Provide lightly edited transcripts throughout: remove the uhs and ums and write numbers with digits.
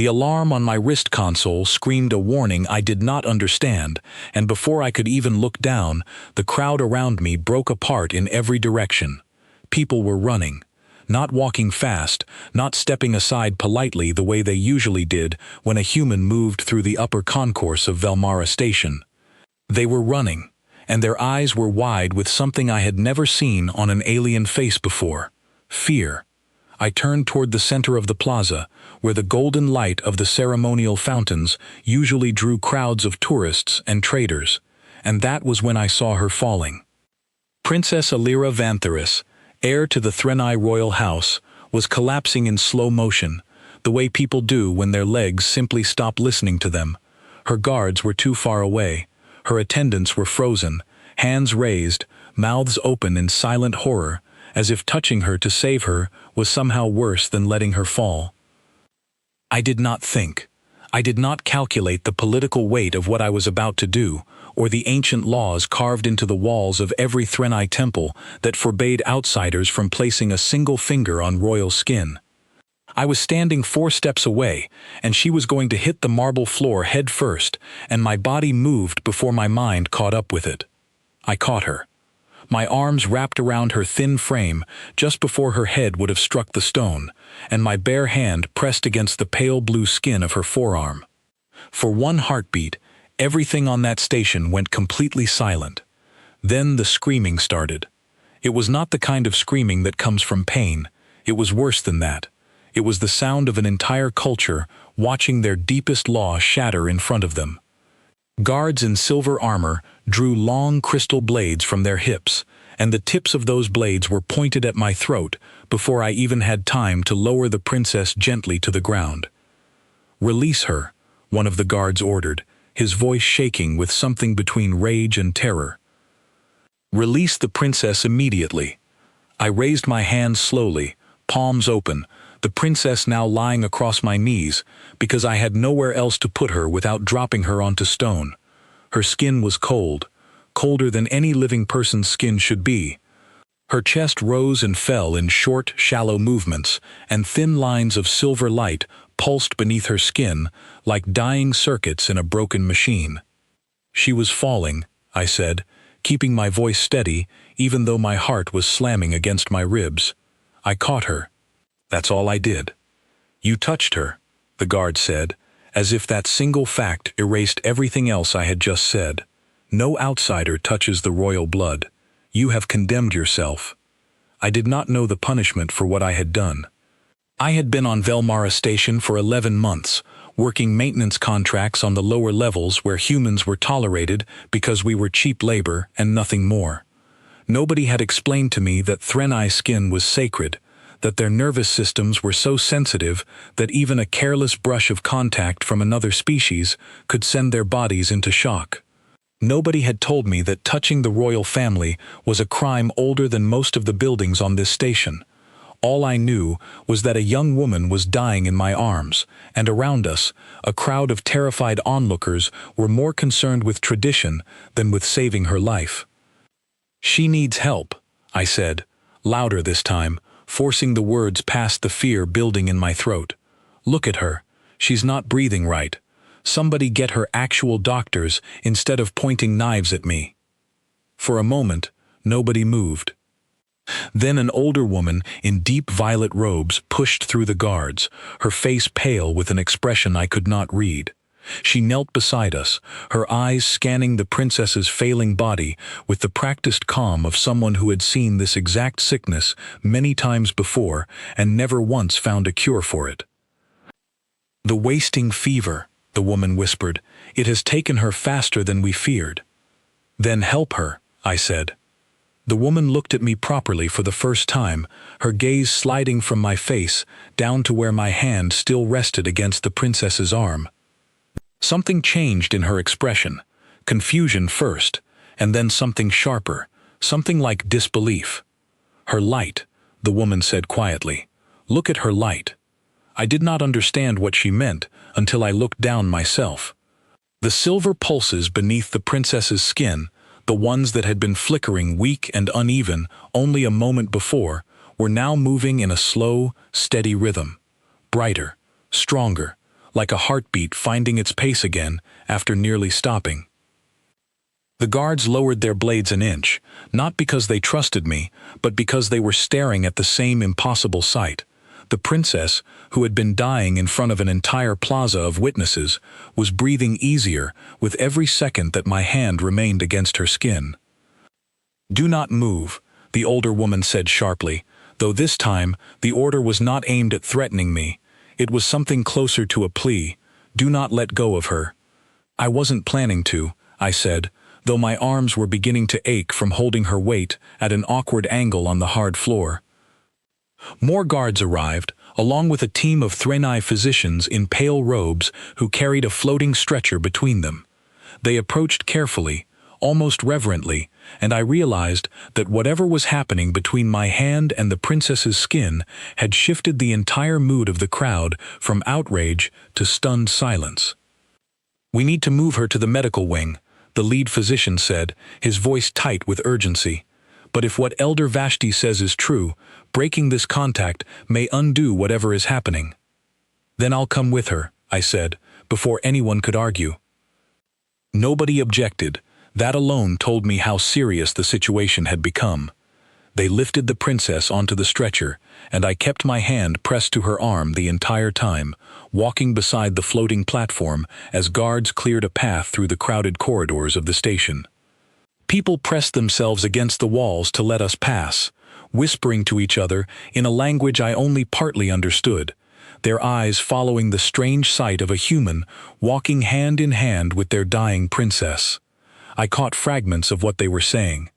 The alarm on my wrist console screamed a warning I did not understand, and before I could even look down, the crowd around me broke apart in every direction. People were running. Not walking fast, not stepping aside politely the way they usually did when a human moved through the upper concourse of Velmara Station. They were running, and their eyes were wide with something I had never seen on an alien face before: fear. I turned toward the center of the plaza, where the golden light of the ceremonial fountains usually drew crowds of tourists and traders, and that was when I saw her falling. Princess Alira Vantharis, heir to the Threnai royal house, was collapsing in slow motion, the way people do when their legs simply stop listening to them. Her guards were too far away. Her attendants were frozen, hands raised, mouths open in silent horror, as if touching her to save her was somehow worse than letting her fall. I did not think. I did not calculate the political weight of what I was about to do, or the ancient laws carved into the walls of every Threnai temple that forbade outsiders from placing a single finger on royal skin. I was standing 4 steps away, and she was going to hit the marble floor head first, and my body moved before my mind caught up with it. I caught her. My arms wrapped around her thin frame just before her head would have struck the stone, and my bare hand pressed against the pale blue skin of her forearm. For one heartbeat, everything on that station went completely silent. Then the screaming started. It was not the kind of screaming that comes from pain. It was worse than that. It was the sound of an entire culture watching their deepest law shatter in front of them. Guards in silver armor drew long crystal blades from their hips, and the tips of those blades were pointed at my throat before I even had time to lower the princess gently to the ground. "Release her," one of the guards ordered, his voice shaking with something between rage and terror. "Release the princess immediately." I raised my hands slowly, palms open, the princess now lying across my knees, because I had nowhere else to put her without dropping her onto stone. Her skin was cold, colder than any living person's skin should be. Her chest rose and fell in short, shallow movements, and thin lines of silver light pulsed beneath her skin like dying circuits in a broken machine. "She was falling," I said, keeping my voice steady even though my heart was slamming against my ribs. "I caught her. That's all I did." "You touched her," the guard said, as if that single fact erased everything else I had just said. "No outsider touches the royal blood. You have condemned yourself." I did not know the punishment for what I had done. I had been on Velmara Station for 11 months, working maintenance contracts on the lower levels where humans were tolerated because we were cheap labor and nothing more. Nobody had explained to me that Threnai skin was sacred, that their nervous systems were so sensitive that even a careless brush of contact from another species could send their bodies into shock. Nobody had told me that touching the royal family was a crime older than most of the buildings on this station. All I knew was that a young woman was dying in my arms, and around us, a crowd of terrified onlookers were more concerned with tradition than with saving her life. "She needs help," I said, louder this time, forcing the words past the fear building in my throat. "Look at her. She's not breathing right. Somebody get her actual doctors instead of pointing knives at me." For a moment, nobody moved. Then an older woman in deep violet robes pushed through the guards, her face pale with an expression I could not read. She knelt beside us, her eyes scanning the princess's failing body with the practiced calm of someone who had seen this exact sickness many times before and never once found a cure for it. "The wasting fever," the woman whispered. "It has taken her faster than we feared." "Then help her," I said. The woman looked at me properly for the first time, her gaze sliding from my face down to where my hand still rested against the princess's arm. Something changed in her expression, confusion first, and then something sharper, something like disbelief. "Her light," the woman said quietly. "Look at her light." I did not understand what she meant until I looked down myself. The silver pulses beneath the princess's skin, the ones that had been flickering weak and uneven only a moment before, were now moving in a slow, steady rhythm. Brighter, stronger, like a heartbeat finding its pace again after nearly stopping. The guards lowered their blades an inch, not because they trusted me, but because they were staring at the same impossible sight. The princess, who had been dying in front of an entire plaza of witnesses, was breathing easier with every second that my hand remained against her skin. "Do not move," the older woman said sharply, though this time the order was not aimed at threatening me. It was something closer to a plea. "Do not let go of her." "I wasn't planning to," I said, though my arms were beginning to ache from holding her weight at an awkward angle on the hard floor. More guards arrived, along with a team of Threnai physicians in pale robes who carried a floating stretcher between them. They approached carefully, almost reverently, and I realized that whatever was happening between my hand and the princess's skin had shifted the entire mood of the crowd from outrage to stunned silence. "We need to move her to the medical wing," the lead physician said, his voice tight with urgency. "But if what Elder Vashti says is true, breaking this contact may undo whatever is happening." "Then I'll come with her," I said, before anyone could argue. Nobody objected. That alone told me how serious the situation had become. They lifted the princess onto the stretcher, and I kept my hand pressed to her arm the entire time, walking beside the floating platform as guards cleared a path through the crowded corridors of the station. People pressed themselves against the walls to let us pass, whispering to each other in a language I only partly understood, their eyes following the strange sight of a human walking hand in hand with their dying princess. I caught fragments of what they were saying.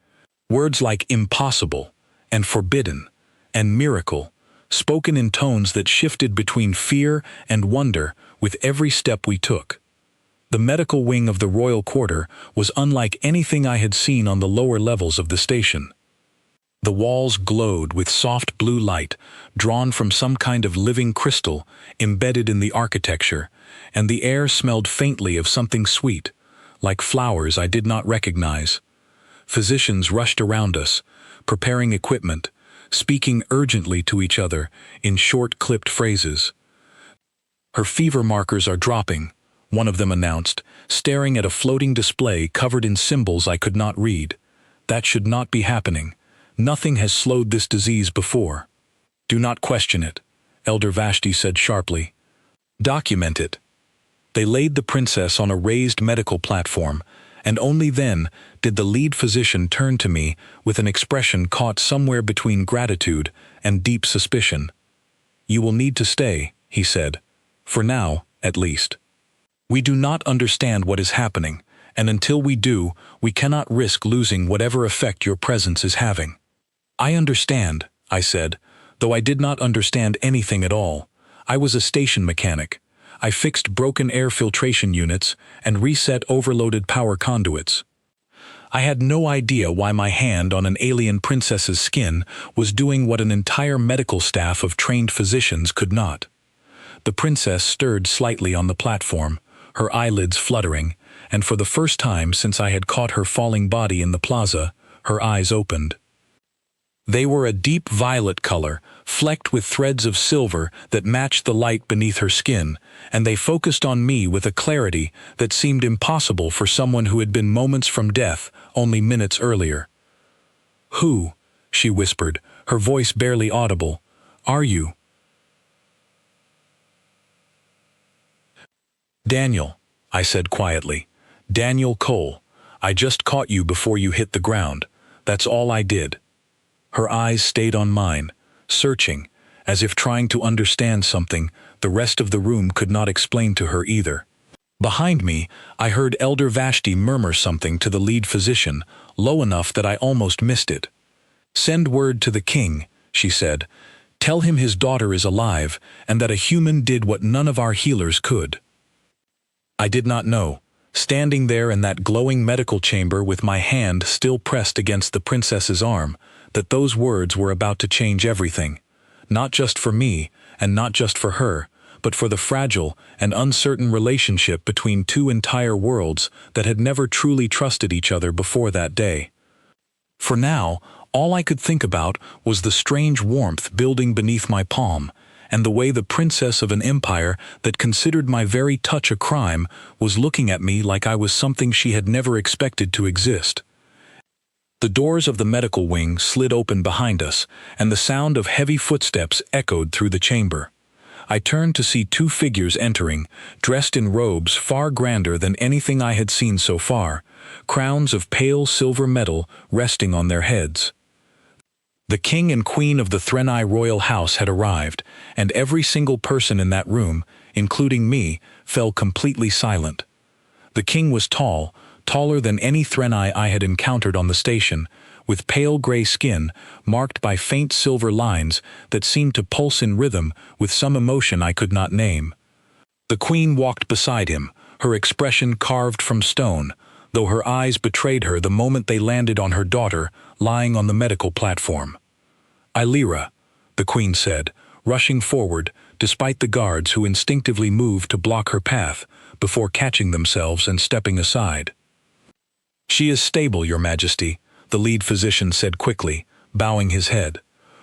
Words like impossible, and forbidden, and miracle, spoken in tones that shifted between fear and wonder with every step we took. The medical wing of the royal quarter was unlike anything I had seen on the lower levels of the station. The walls glowed with soft blue light, drawn from some kind of living crystal embedded in the architecture, and the air smelled faintly of something sweet, like flowers I did not recognize. Physicians rushed around us, preparing equipment, speaking urgently to each other in short, clipped phrases. "Her fever markers are dropping," one of them announced, staring at a floating display covered in symbols I could not read. "That should not be happening. Nothing has slowed this disease before." "Do not question it," Elder Vashti said sharply. "Document it." They laid the princess on a raised medical platform, and only then did the lead physician turn to me with an expression caught somewhere between gratitude and deep suspicion. "You will need to stay," he said. "For now, at least. We do not understand what is happening, and until we do, we cannot risk losing whatever effect your presence is having." "I understand," I said, though I did not understand anything at all. I was a station mechanic. I fixed broken air filtration units and reset overloaded power conduits. I had no idea why my hand on an alien princess's skin was doing what an entire medical staff of trained physicians could not. The princess stirred slightly on the platform, her eyelids fluttering, and for the first time since I had caught her falling body in the plaza, her eyes opened. They were a deep violet color, flecked with threads of silver that matched the light beneath her skin, and they focused on me with a clarity that seemed impossible for someone who had been moments from death only minutes earlier. "Who?" she whispered, her voice barely audible. "Are you?" "Daniel," I said quietly. "Daniel Cole. I just caught you before you hit the ground. That's all I did." Her eyes stayed on mine, searching, as if trying to understand something the rest of the room could not explain to her either. Behind me, I heard Elder Vashti murmur something to the lead physician, low enough that I almost missed it. "Send word to the king," she said. "Tell him his daughter is alive, and that a human did what none of our healers could." I did not know, standing there in that glowing medical chamber with my hand still pressed against the princess's arm, that those words were about to change everything, not just for me and not just for her, but for the fragile and uncertain relationship between two entire worlds that had never truly trusted each other before that day. For now, all I could think about was the strange warmth building beneath my palm, and the way the princess of an empire that considered my very touch a crime was looking at me like I was something she had never expected to exist. The doors of the medical wing slid open behind us, and the sound of heavy footsteps echoed through the chamber. I turned to see two figures entering, dressed in robes far grander than anything I had seen so far, crowns of pale silver metal resting on their heads. The king and queen of the Threnai royal house had arrived, and every single person in that room, including me, fell completely silent. The king was tall, taller than any Threnai I had encountered on the station, with pale gray skin marked by faint silver lines that seemed to pulse in rhythm with some emotion I could not name. The queen walked beside him, her expression carved from stone, though her eyes betrayed her the moment they landed on her daughter lying on the medical platform. "Illyra," the queen said, rushing forward despite the guards who instinctively moved to block her path before catching themselves and stepping aside. "She is stable, Your Majesty," the lead physician said quickly, bowing his head.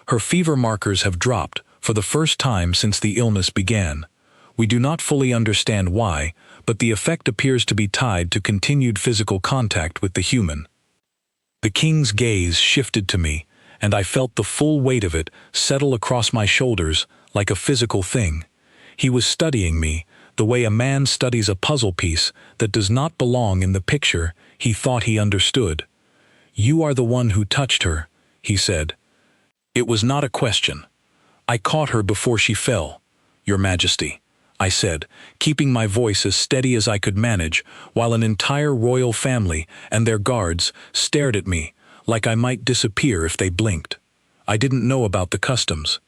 "Her fever markers have dropped for the first time since the illness began. We do not fully understand why, but the effect appears to be tied to continued physical contact with the human." The king's gaze shifted to me, and I felt the full weight of it settle across my shoulders like a physical thing. He was studying me, the way a man studies a puzzle piece that does not belong in the picture he thought he understood. "You are the one who touched her," he said. It was not a question. "I caught her before she fell, Your Majesty," I said, keeping my voice as steady as I could manage, while an entire royal family and their guards stared at me like I might disappear if they blinked. I didn't know about the customs.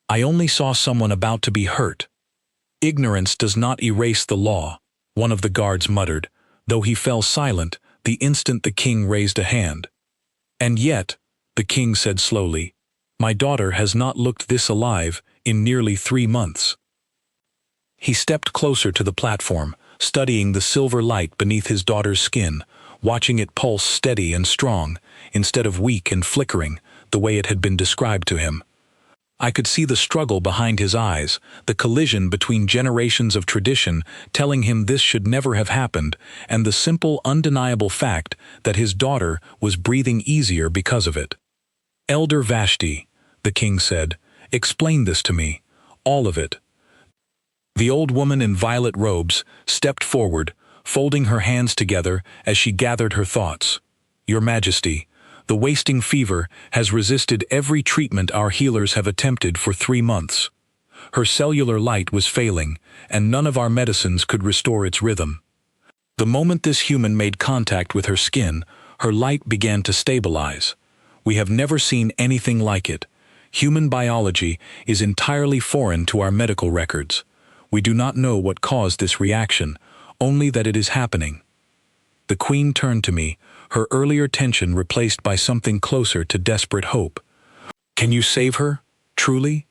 "I only saw someone about to be hurt." "Ignorance does not erase the law," one of the guards muttered, though he fell silent the instant the king raised a hand. "And yet," the king said slowly, "my daughter has not looked this alive in nearly 3 months." He stepped closer to the platform, studying the silver light beneath his daughter's skin, watching it pulse steady and strong, instead of weak and flickering, the way it had been described to him. I could see the struggle behind his eyes, the collision between generations of tradition telling him this should never have happened, and the simple, undeniable fact that his daughter was breathing easier because of it. "Elder Vashti," the king said, "explain this to me, all of it." The old woman in violet robes stepped forward, folding her hands together as she gathered her thoughts. "Your Majesty, the wasting fever has resisted every treatment our healers have attempted for 3 months. Her cellular light was failing, and none of our medicines could restore its rhythm. The moment this human made contact with her skin, her light began to stabilize. We have never seen anything like it. Human biology is entirely foreign to our medical records. We do not know what caused this reaction, only that it is happening." The queen turned to me, her earlier tension replaced by something closer to desperate hope. "Can you save her, truly?"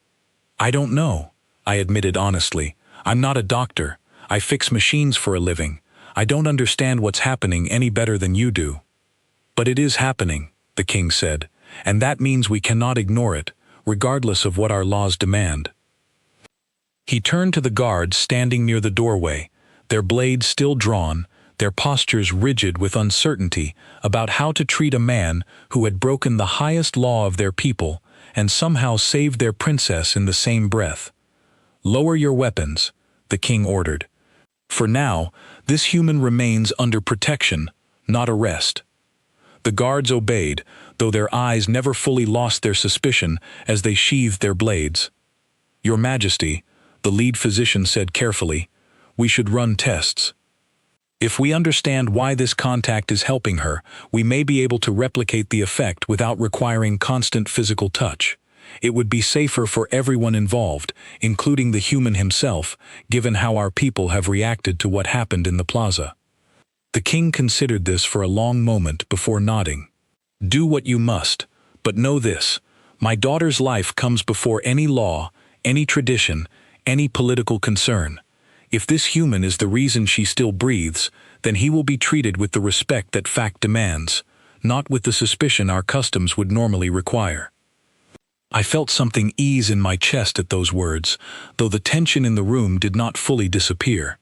"I don't know," I admitted honestly. "I'm not a doctor. I fix machines for a living. I don't understand what's happening any better than you do." "But it is happening," the king said, "and that means we cannot ignore it, regardless of what our laws demand." He turned to the guards standing near the doorway, their blades still drawn, their postures rigid with uncertainty about how to treat a man who had broken the highest law of their people and somehow saved their princess in the same breath. "Lower your weapons," the king ordered. "For now, this human remains under protection, not arrest." The guards obeyed, though their eyes never fully lost their suspicion as they sheathed their blades. "Your Majesty," the lead physician said carefully, "we should run tests. If we understand why this contact is helping her, we may be able to replicate the effect without requiring constant physical touch. It would be safer for everyone involved, including the human himself, given how our people have reacted to what happened in the plaza." The king considered this for a long moment before nodding. "Do what you must, but know this: my daughter's life comes before any law, any tradition, any political concern. If this human is the reason she still breathes, then he will be treated with the respect that fact demands, not with the suspicion our customs would normally require." I felt something ease in my chest at those words, though the tension in the room did not fully disappear.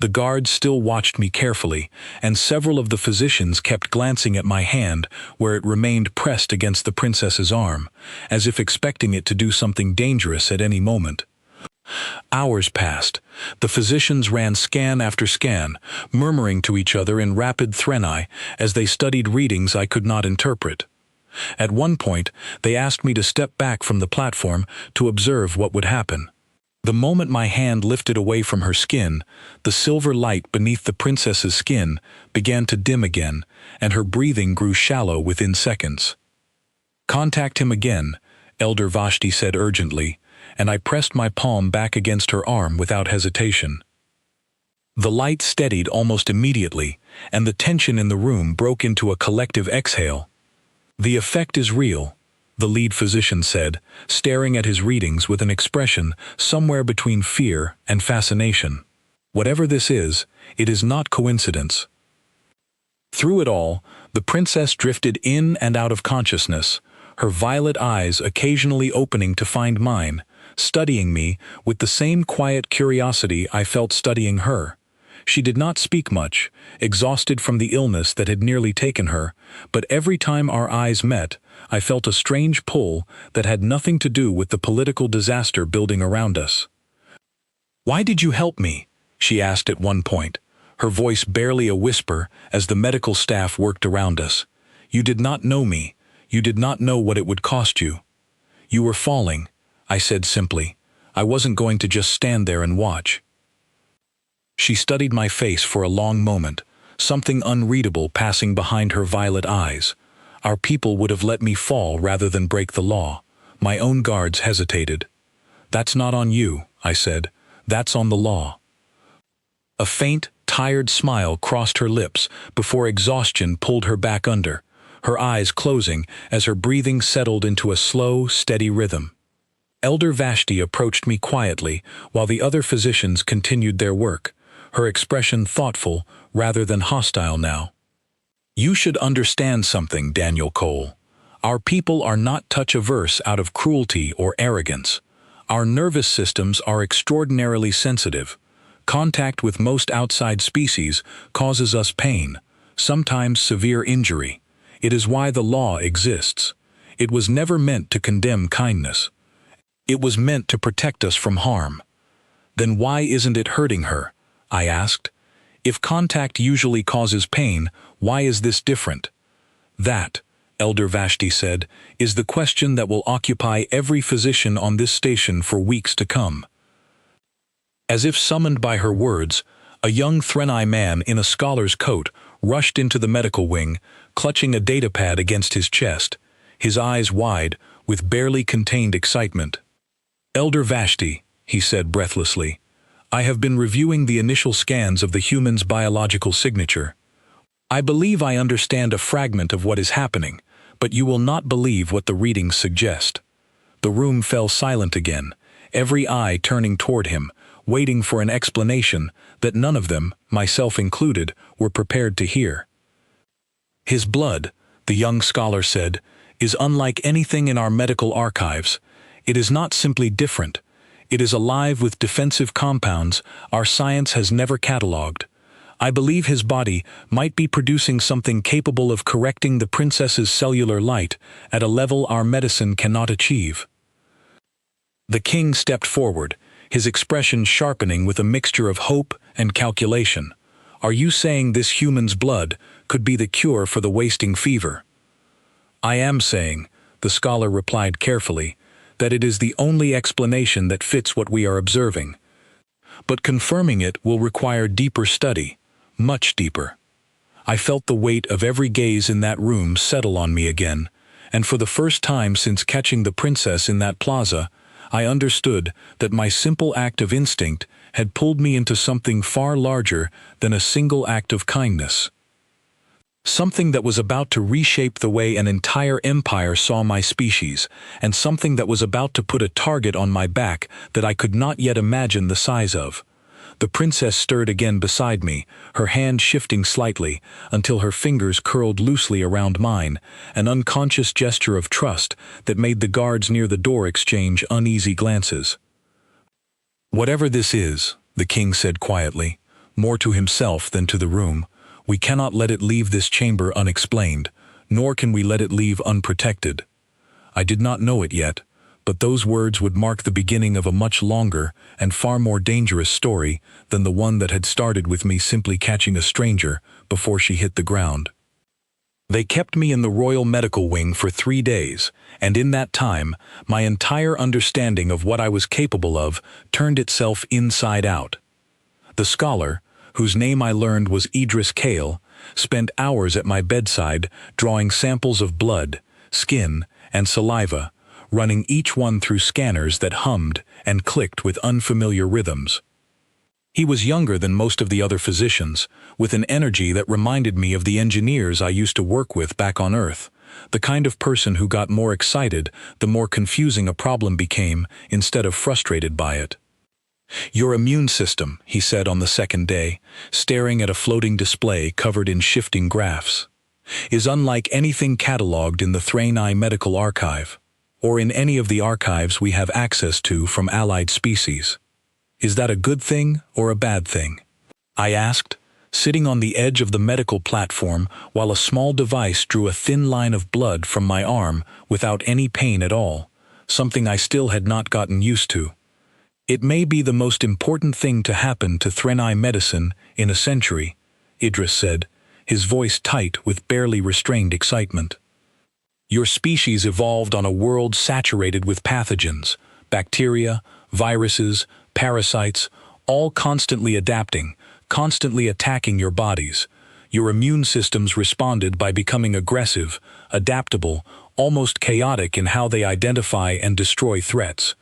The guards still watched me carefully, and several of the physicians kept glancing at my hand where it remained pressed against the princess's arm, as if expecting it to do something dangerous at any moment. Hours passed. The physicians ran scan after scan, murmuring to each other in rapid threnai as they studied readings I could not interpret. At one point, they asked me to step back from the platform to observe what would happen. The moment my hand lifted away from her skin, the silver light beneath the princess's skin began to dim again, and her breathing grew shallow within seconds. "Contact him again," Elder Vashti said urgently, and I pressed my palm back against her arm without hesitation. The light steadied almost immediately, and the tension in the room broke into a collective exhale. "The effect is real," the lead physician said, staring at his readings with an expression somewhere between fear and fascination. "Whatever this is, it is not coincidence." Through it all, the princess drifted in and out of consciousness, her violet eyes occasionally opening to find mine, studying me with the same quiet curiosity I felt studying her. She did not speak much, exhausted from the illness that had nearly taken her, but every time our eyes met, I felt a strange pull that had nothing to do with the political disaster building around us. "Why did you help me?" she asked at one point, her voice barely a whisper as the medical staff worked around us. "You did not know me. You did not know what it would cost you." "You were falling," I said simply. "I wasn't going to just stand there and watch." She studied my face for a long moment, something unreadable passing behind her violet eyes. "Our people would have let me fall rather than break the law." My own guards hesitated. "That's not on you," I said. "That's on the law." A faint, tired smile crossed her lips before exhaustion pulled her back under, her eyes closing as her breathing settled into a slow, steady rhythm. Elder Vashti approached me quietly while the other physicians continued their work, her expression thoughtful rather than hostile now. "You should understand something, Daniel Cole. Our people are not touch-averse out of cruelty or arrogance. Our nervous systems are extraordinarily sensitive. Contact with most outside species causes us pain, sometimes severe injury. It is why the law exists. It was never meant to condemn kindness. It was meant to protect us from harm." "Then why isn't it hurting her?" I asked. "If contact usually causes pain, why is this different?" "That," Elder Vashti said, "is the question that will occupy every physician on this station for weeks to come." As if summoned by her words, a young Threnai man in a scholar's coat rushed into the medical wing, clutching a datapad against his chest, his eyes wide with barely contained excitement. "Elder Vashti," he said breathlessly, "I have been reviewing the initial scans of the human's biological signature. I believe I understand a fragment of what is happening, but you will not believe what the readings suggest." The room fell silent again, every eye turning toward him, waiting for an explanation that none of them, myself included, were prepared to hear. "His blood," the young scholar said, "is unlike anything in our medical archives. It is not simply different. It is alive with defensive compounds our science has never catalogued. I believe his body might be producing something capable of correcting the princess's cellular light at a level our medicine cannot achieve." The king stepped forward, his expression sharpening with a mixture of hope and calculation. "Are you saying this human's blood could be the cure for the wasting fever?" "I am saying," the scholar replied carefully, "that it is the only explanation that fits what we are observing. But confirming it will require deeper study, much deeper." I felt the weight of every gaze in that room settle on me again, and for the first time since catching the princess in that plaza, I understood that my simple act of instinct had pulled me into something far larger than a single act of kindness. Something that was about to reshape the way an entire empire saw my species, and something that was about to put a target on my back that I could not yet imagine the size of. The princess stirred again beside me, her hand shifting slightly, until her fingers curled loosely around mine, an unconscious gesture of trust that made the guards near the door exchange uneasy glances. "Whatever this is," the king said quietly, more to himself than to the room, "we cannot let it leave this chamber unexplained, nor can we let it leave unprotected." I did not know it yet, but those words would mark the beginning of a much longer and far more dangerous story than the one that had started with me simply catching a stranger before she hit the ground. They kept me in the Royal Medical Wing for 3 days, and in that time, my entire understanding of what I was capable of turned itself inside out. The scholar, whose name I learned was Idris Kale, spent hours at my bedside drawing samples of blood, skin, and saliva, running each one through scanners that hummed and clicked with unfamiliar rhythms. He was younger than most of the other physicians, with an energy that reminded me of the engineers I used to work with back on Earth, the kind of person who got more excited the more confusing a problem became instead of frustrated by it. "Your immune system," he said on the second day, staring at a floating display covered in shifting graphs, "is unlike anything catalogued in the Thrainai Medical Archive, or in any of the archives we have access to from allied species. Is that a good thing or a bad thing?" I asked, sitting on the edge of the medical platform while a small device drew a thin line of blood from my arm without any pain at all, something I still had not gotten used to. "It may be the most important thing to happen to Threnai medicine in a century," Idris said, his voice tight with barely restrained excitement. "Your species evolved on a world saturated with pathogens, bacteria, viruses, parasites, all constantly adapting, constantly attacking your bodies. Your immune systems responded by becoming aggressive, adaptable, almost chaotic in how they identify and destroy threats.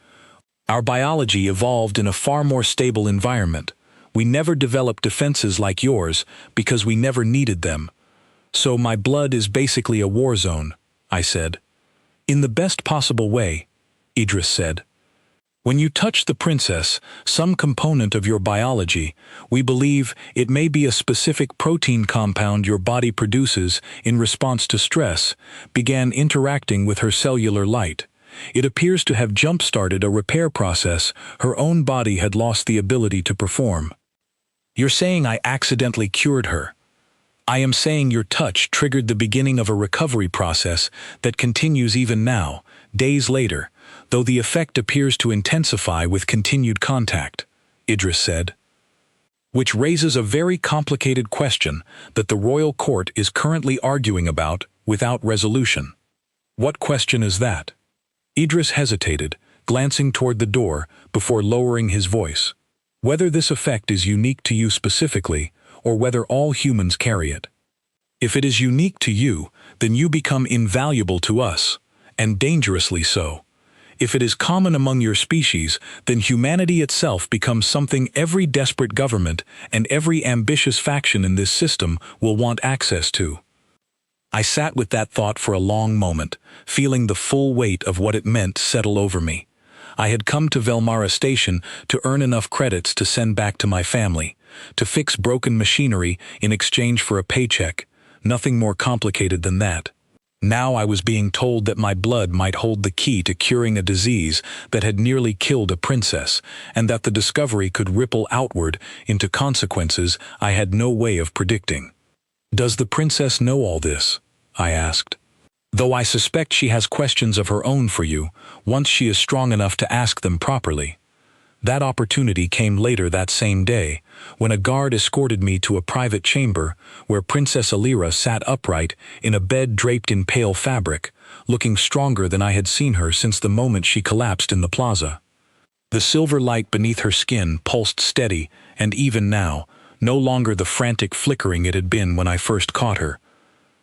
Our biology evolved in a far more stable environment. We never developed defenses like yours because we never needed them. So my blood is basically a war zone," I said. "In the best possible way," Idris said. "When you touch the princess, some component of your biology, we believe it may be a specific protein compound your body produces in response to stress, began interacting with her cellular light. It appears to have jump-started a repair process her own body had lost the ability to perform." "You're saying I accidentally cured her?" "I am saying your touch triggered the beginning of a recovery process that continues even now, days later, though the effect appears to intensify with continued contact," Idris said. "Which raises a very complicated question that the royal court is currently arguing about without resolution." "What question is that?" Idris hesitated, glancing toward the door before lowering his voice. "Whether this effect is unique to you specifically, or whether all humans carry it. If it is unique to you, then you become invaluable to us, and dangerously so. If it is common among your species, then humanity itself becomes something every desperate government and every ambitious faction in this system will want access to." I sat with that thought for a long moment, feeling the full weight of what it meant settle over me. I had come to Velmara Station to earn enough credits to send back to my family, to fix broken machinery in exchange for a paycheck, nothing more complicated than that. Now I was being told that my blood might hold the key to curing a disease that had nearly killed a princess, and that the discovery could ripple outward into consequences I had no way of predicting. "Does the princess know all this?" I asked. "Though I suspect she has questions of her own for you, once she is strong enough to ask them properly." That opportunity came later that same day, when a guard escorted me to a private chamber where Princess Alira sat upright in a bed draped in pale fabric, looking stronger than I had seen her since the moment she collapsed in the plaza. The silver light beneath her skin pulsed steady, and even now, no longer the frantic flickering it had been when I first caught her.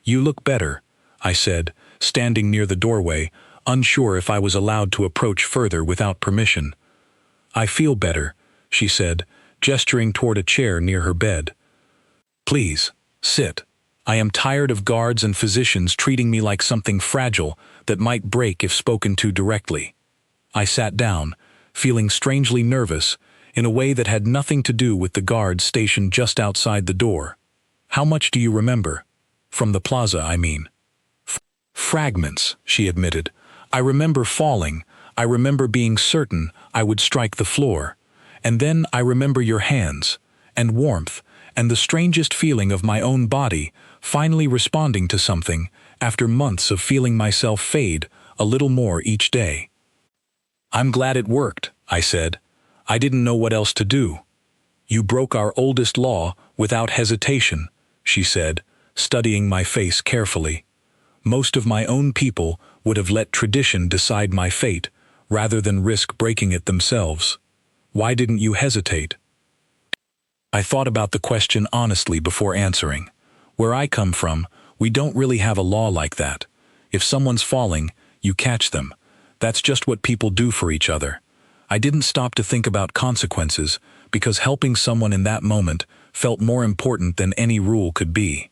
"You look better," I said, standing near the doorway, unsure if I was allowed to approach further without permission. "I feel better," she said, gesturing toward a chair near her bed. "Please, sit. I am tired of guards and physicians treating me like something fragile that might break if spoken to directly." I sat down, feeling strangely nervous, in a way that had nothing to do with the guards stationed just outside the door. "How much do you remember? From the plaza, I mean." "Fragments," she admitted. "I remember falling. I remember being certain I would strike the floor. And then I remember your hands, and warmth, and the strangest feeling of my own body finally responding to something after months of feeling myself fade a little more each day." "I'm glad it worked," I said. "I didn't know what else to do." "You broke our oldest law without hesitation," she said, studying my face carefully. "Most of my own people would have let tradition decide my fate rather than risk breaking it themselves. Why didn't you hesitate?" I thought about the question honestly before answering. Where I come from, we don't really have a law like that. If someone's falling, you catch them. That's just what people do for each other. I didn't stop to think about consequences because helping someone in that moment felt more important than any rule could be.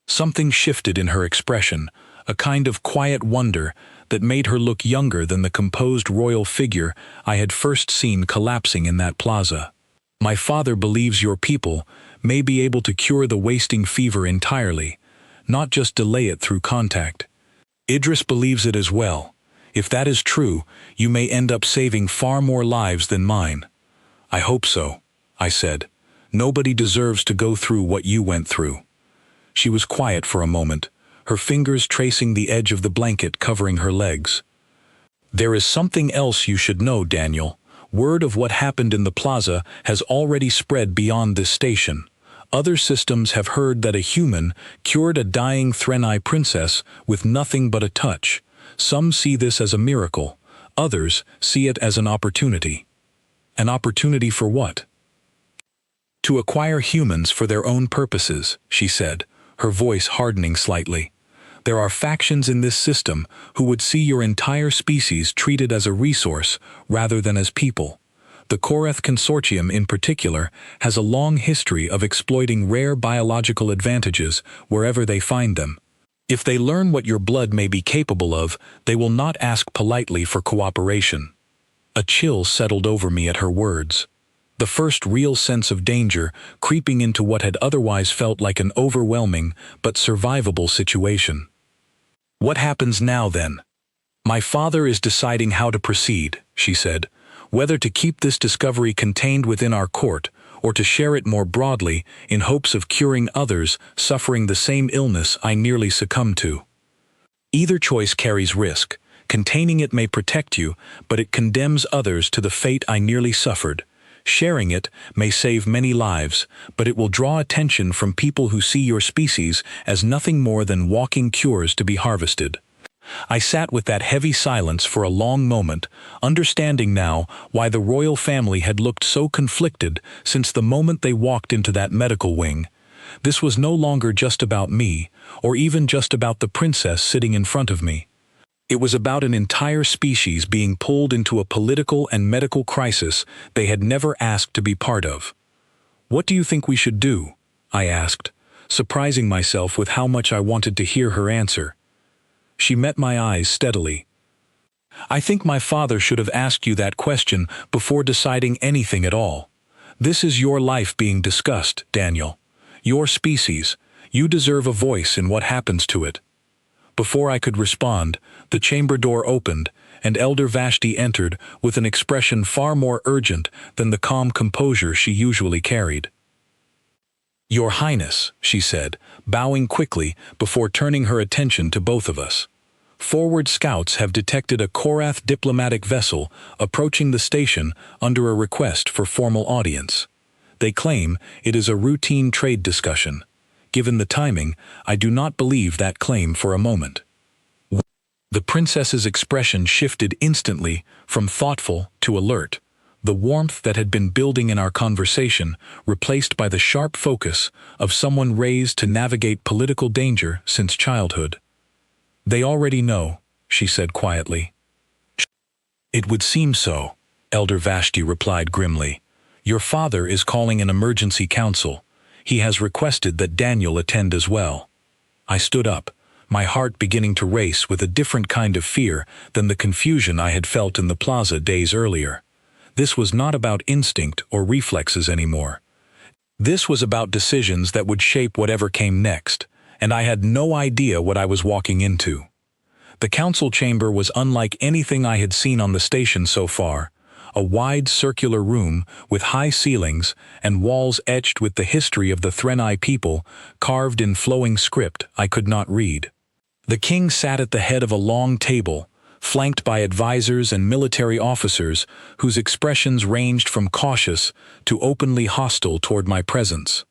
Something shifted in her expression, a kind of quiet wonder that made her look younger than the composed royal figure I had first seen collapsing in that plaza. "My father believes your people may be able to cure the wasting fever entirely, not just delay it through contact. Idris believes it as well. If that is true, you may end up saving far more lives than mine." "I hope so," I said. "Nobody deserves to go through what you went through." She was quiet for a moment, her fingers tracing the edge of the blanket covering her legs. "There is something else you should know, Daniel. Word of what happened in the plaza has already spread beyond this station. Other systems have heard that a human cured a dying Threnai princess with nothing but a touch. Some see this as a miracle. Others see it as an opportunity." "An opportunity for what?" "To acquire humans for their own purposes," she said, her voice hardening slightly. "There are factions in this system who would see your entire species treated as a resource rather than as people. The Korath Consortium in particular has a long history of exploiting rare biological advantages wherever they find them. If they learn what your blood may be capable of, they will not ask politely for cooperation." A chill settled over me at her words. The first real sense of danger creeping into what had otherwise felt like an overwhelming but survivable situation. "What happens now, then?" "My father is deciding how to proceed," she said. "Whether to keep this discovery contained within our court or to share it more broadly in hopes of curing others suffering the same illness I nearly succumbed to. Either choice carries risk. Containing it may protect you, but it condemns others to the fate I nearly suffered. Sharing it may save many lives, but it will draw attention from people who see your species as nothing more than walking cures to be harvested." I sat with that heavy silence for a long moment, understanding now why the royal family had looked so conflicted since the moment they walked into that medical wing. This was no longer just about me, or even just about the princess sitting in front of me. It was about an entire species being pulled into a political and medical crisis they had never asked to be part of. "What do you think we should do?" I asked, surprising myself with how much I wanted to hear her answer. She met my eyes steadily. "I think my father should have asked you that question before deciding anything at all. This is your life being discussed, Daniel. Your species. You deserve a voice in what happens to it." Before I could respond, the chamber door opened, and Elder Vashti entered with an expression far more urgent than the calm composure she usually carried. "Your Highness," she said, bowing quickly before turning her attention to both of us. "Forward scouts have detected a Korath diplomatic vessel approaching the station under a request for formal audience. They claim it is a routine trade discussion. Given the timing, I do not believe that claim for a moment." The princess's expression shifted instantly from thoughtful to alert, the warmth that had been building in our conversation replaced by the sharp focus of someone raised to navigate political danger since childhood. "They already know," she said quietly. "It would seem so," Elder Vashti replied grimly. "Your father is calling an emergency council. He has requested that Daniel attend as well." I stood up, my heart beginning to race with a different kind of fear than the confusion I had felt in the plaza days earlier. This was not about instinct or reflexes anymore. This was about decisions that would shape whatever came next, and I had no idea what I was walking into. The council chamber was unlike anything I had seen on the station so far, a wide circular room with high ceilings and walls etched with the history of the Threnai people carved in flowing script I could not read. The king sat at the head of a long table, flanked by advisors and military officers whose expressions ranged from cautious to openly hostile toward my presence.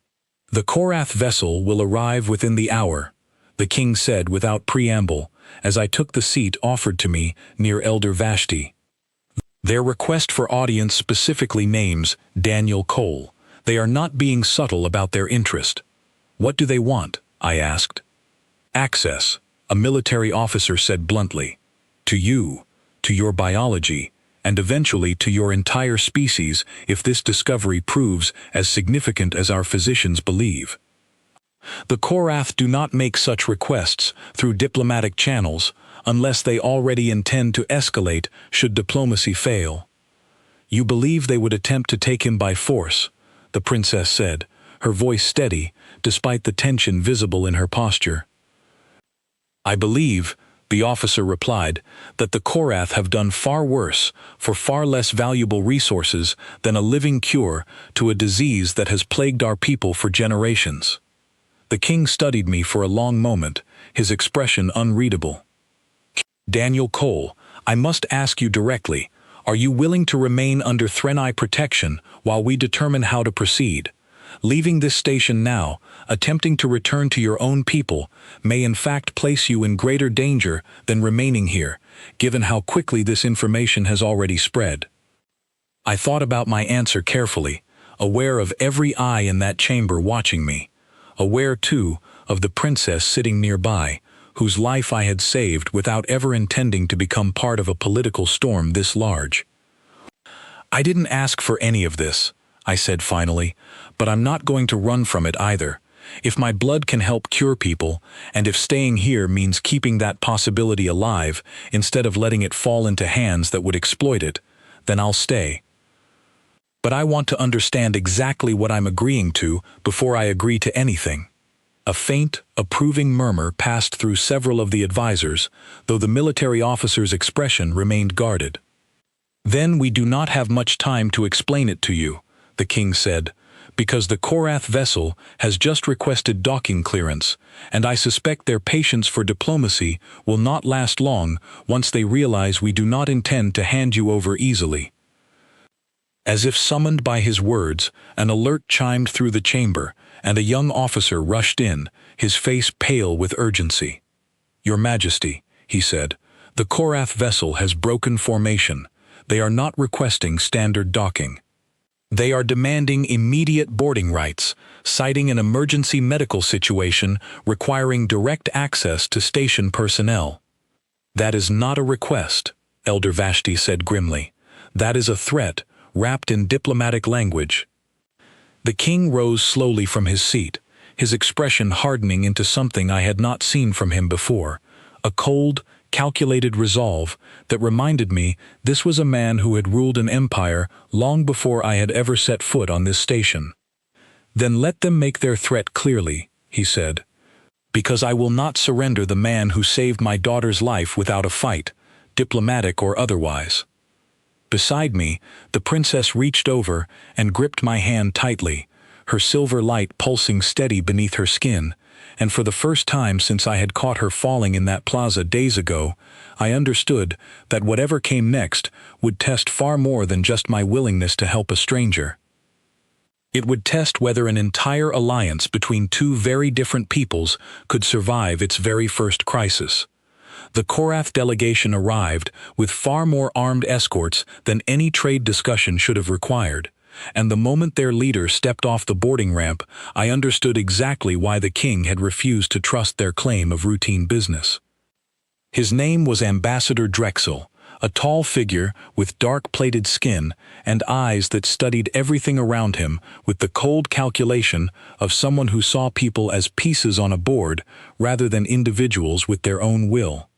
"The Korath vessel will arrive within the hour," the king said without preamble, as I took the seat offered to me near Elder Vashti. "Their request for audience specifically names Daniel Cole. They are not being subtle about their interest." "What do they want?" I asked. "Access," a military officer said bluntly. "To you, to your biology, and eventually to your entire species if this discovery proves as significant as our physicians believe. The Korath do not make such requests through diplomatic channels unless they already intend to escalate should diplomacy fail." "You believe they would attempt to take him by force," the princess said, her voice steady despite the tension visible in her posture. "I believe," the officer replied, "that the Korath have done far worse for far less valuable resources than a living cure to a disease that has plagued our people for generations." The king studied me for a long moment, his expression unreadable. "Daniel Cole, I must ask you directly, are you willing to remain under Threnai protection while we determine how to proceed? Leaving this station now, attempting to return to your own people, may in fact place you in greater danger than remaining here, given how quickly this information has already spread." I thought about my answer carefully, aware of every eye in that chamber watching me, aware, too, of the princess sitting nearby, whose life I had saved without ever intending to become part of a political storm this large. "I didn't ask for any of this," I said finally, "but I'm not going to run from it either. If my blood can help cure people, and if staying here means keeping that possibility alive instead of letting it fall into hands that would exploit it, then I'll stay. But I want to understand exactly what I'm agreeing to before I agree to anything." A faint, approving murmur passed through several of the advisors, though the military officer's expression remained guarded. "Then we do not have much time to explain it to you," the king said, "because the Korath vessel has just requested docking clearance, and I suspect their patience for diplomacy will not last long once they realize we do not intend to hand you over easily." As if summoned by his words, an alert chimed through the chamber, and a young officer rushed in, his face pale with urgency. "Your Majesty," he said, "the Korath vessel has broken formation. They are not requesting standard docking. They are demanding immediate boarding rights, citing an emergency medical situation requiring direct access to station personnel." "That is not a request," Elder Vashti said grimly. "That is a threat, wrapped in diplomatic language." The king rose slowly from his seat, his expression hardening into something I had not seen from him before, a cold, calculated resolve that reminded me this was a man who had ruled an empire long before I had ever set foot on this station. "Then let them make their threat clearly," he said, "because I will not surrender the man who saved my daughter's life without a fight, diplomatic or otherwise." Beside me, the princess reached over and gripped my hand tightly, her silver light pulsing steady beneath her skin, and for the first time since I had caught her falling in that plaza days ago, I understood that whatever came next would test far more than just my willingness to help a stranger. It would test whether an entire alliance between two very different peoples could survive its very first crisis. The Korath delegation arrived with far more armed escorts than any trade discussion should have required, and the moment their leader stepped off the boarding ramp, I understood exactly why the king had refused to trust their claim of routine business. His name was Ambassador Drexel, a tall figure with dark-plated skin and eyes that studied everything around him with the cold calculation of someone who saw people as pieces on a board rather than individuals with their own will.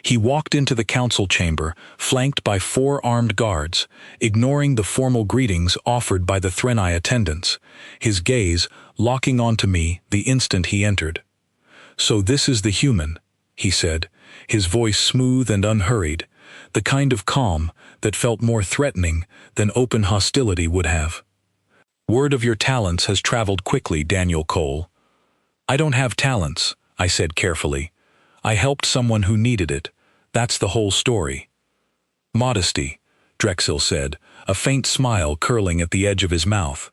He walked into the council chamber, flanked by 4 armed guards, ignoring the formal greetings offered by the Threnai attendants, his gaze locking onto me the instant he entered. "So this is the human," he said, his voice smooth and unhurried, the kind of calm that felt more threatening than open hostility would have. "Word of your talents has traveled quickly, Daniel Cole." "I don't have talents," I said carefully. "I helped someone who needed it. That's the whole story." "Modesty," Drexel said, a faint smile curling at the edge of his mouth.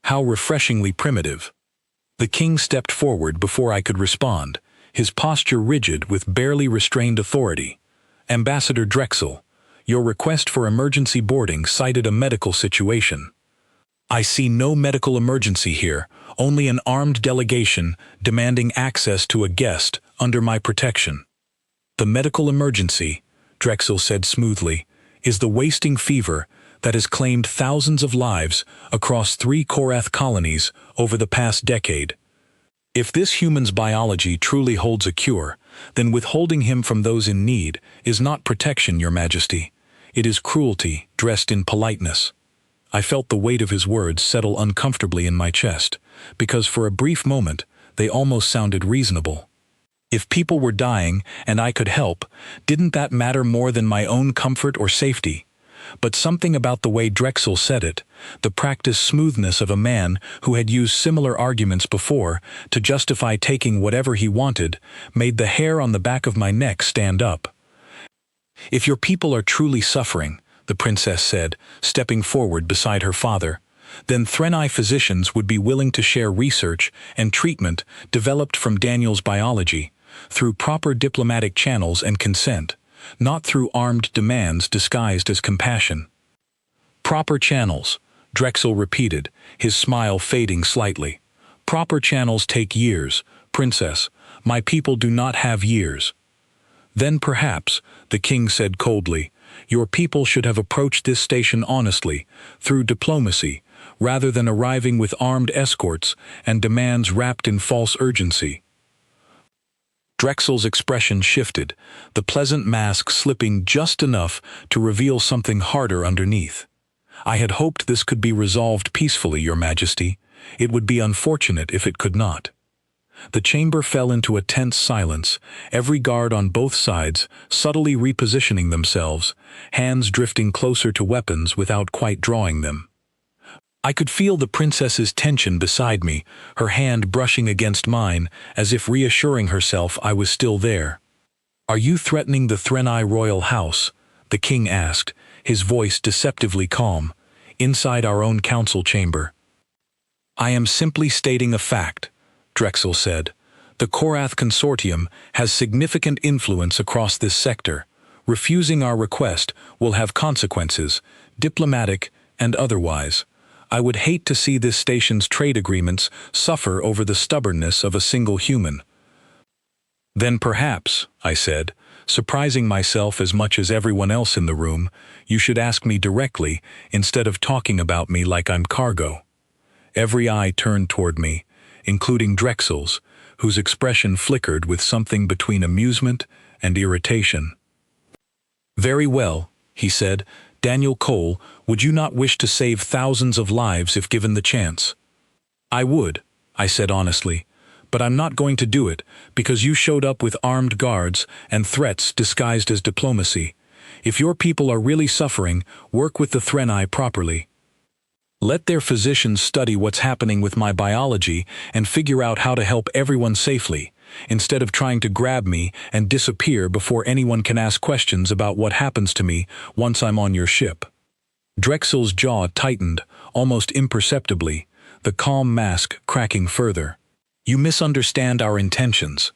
"How refreshingly primitive." The king stepped forward before I could respond, his posture rigid with barely restrained authority. "Ambassador Drexel, your request for emergency boarding cited a medical situation." "I see no medical emergency here, only an armed delegation demanding access to a guest under my protection." "The medical emergency," Drexel said smoothly, "is the wasting fever that has claimed thousands of lives across 3 Korath colonies over the past decade. If this human's biology truly holds a cure, then withholding him from those in need is not protection, Your Majesty. It is cruelty dressed in politeness." I felt the weight of his words settle uncomfortably in my chest, because for a brief moment they almost sounded reasonable. If people were dying and I could help, didn't that matter more than my own comfort or safety? But something about the way Drexel said it, the practiced smoothness of a man who had used similar arguments before to justify taking whatever he wanted, made the hair on the back of my neck stand up. "If your people are truly suffering," the princess said, stepping forward beside her father, "then Threnai physicians would be willing to share research and treatment developed from Daniel's biology, through proper diplomatic channels and consent, not through armed demands disguised as compassion." "Proper channels," Drexel repeated, his smile fading slightly. "Proper channels take years, Princess. My people do not have years." "Then perhaps," the king said coldly, "your people should have approached this station honestly, through diplomacy, rather than arriving with armed escorts and demands wrapped in false urgency." Drexel's expression shifted, the pleasant mask slipping just enough to reveal something harder underneath. "I had hoped this could be resolved peacefully, Your Majesty. It would be unfortunate if it could not." The chamber fell into a tense silence, every guard on both sides subtly repositioning themselves, hands drifting closer to weapons without quite drawing them. I could feel the princess's tension beside me, her hand brushing against mine, as if reassuring herself I was still there. "Are you threatening the Threnai royal house?" the king asked, his voice deceptively calm, inside our own council chamber. "I am simply stating a fact," Drexel said. "The Korath Consortium has significant influence across this sector. Refusing our request will have consequences, diplomatic and otherwise. I would hate to see this station's trade agreements suffer over the stubbornness of a single human." "Then perhaps," I said, surprising myself as much as everyone else in the room, "you should ask me directly instead of talking about me like I'm cargo." Every eye turned toward me, including Drexel's, whose expression flickered with something between amusement and irritation. "Very well," he said. "Daniel Cole, would you not wish to save thousands of lives if given the chance?" "I would," I said honestly, "but I'm not going to do it because you showed up with armed guards and threats disguised as diplomacy. If your people are really suffering, work with the Threnai properly. Let their physicians study what's happening with my biology and figure out how to help everyone safely, instead of trying to grab me and disappear before anyone can ask questions about what happens to me once I'm on your ship." Drexel's jaw tightened, almost imperceptibly, the calm mask cracking further. "You misunderstand our intentions."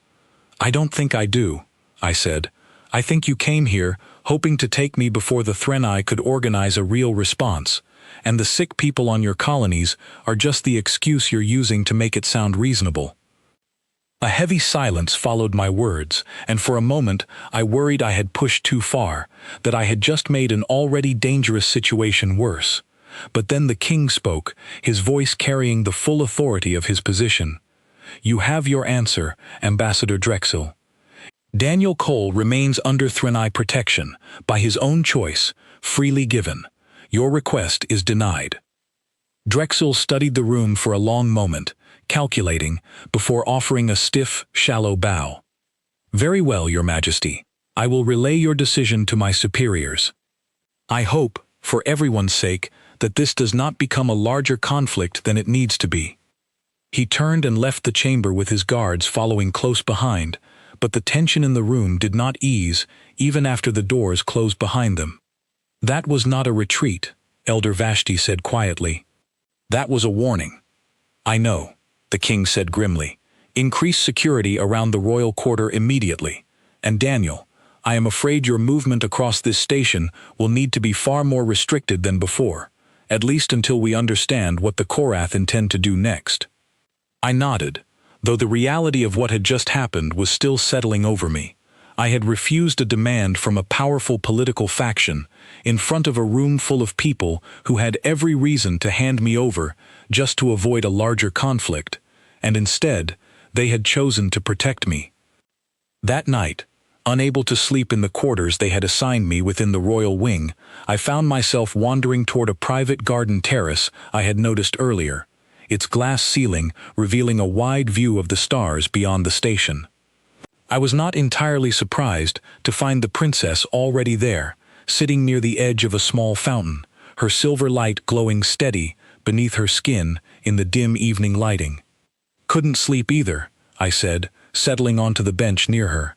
"I don't think I do," I said. "I think you came here hoping to take me before the Threnai could organize a real response, and the sick people on your colonies are just the excuse you're using to make it sound reasonable." A heavy silence followed my words, and for a moment I worried I had pushed too far, that I had just made an already dangerous situation worse. But then the king spoke, his voice carrying the full authority of his position. "You have your answer, Ambassador Drexel. Daniel Cole remains under Threnai protection, by his own choice, freely given. Your request is denied. Drexel studied the room for a long moment, calculating, before offering a stiff, shallow bow. Very well, Your Majesty. I will relay your decision to my superiors. I hope, for everyone's sake, that this does not become a larger conflict than it needs to be. He turned and left the chamber with his guards following close behind, but the tension in the room did not ease even after the doors closed behind them. That was not a retreat, Elder Vashti said quietly. That was a warning. I know, the king said grimly. Increase security around the royal quarter immediately. And Daniel, I am afraid your movement across this station will need to be far more restricted than before, at least until we understand what the Korath intend to do next. I nodded, though the reality of what had just happened was still settling over me. I had refused a demand from a powerful political faction in front of a room full of people who had every reason to hand me over just to avoid a larger conflict, and instead, they had chosen to protect me. That night, unable to sleep in the quarters they had assigned me within the royal wing, I found myself wandering toward a private garden terrace I had noticed earlier, its glass ceiling revealing a wide view of the stars beyond the station. I was not entirely surprised to find the princess already there, sitting near the edge of a small fountain, her silver light glowing steady beneath her skin in the dim evening lighting. Couldn't sleep either, I said, settling onto the bench near her.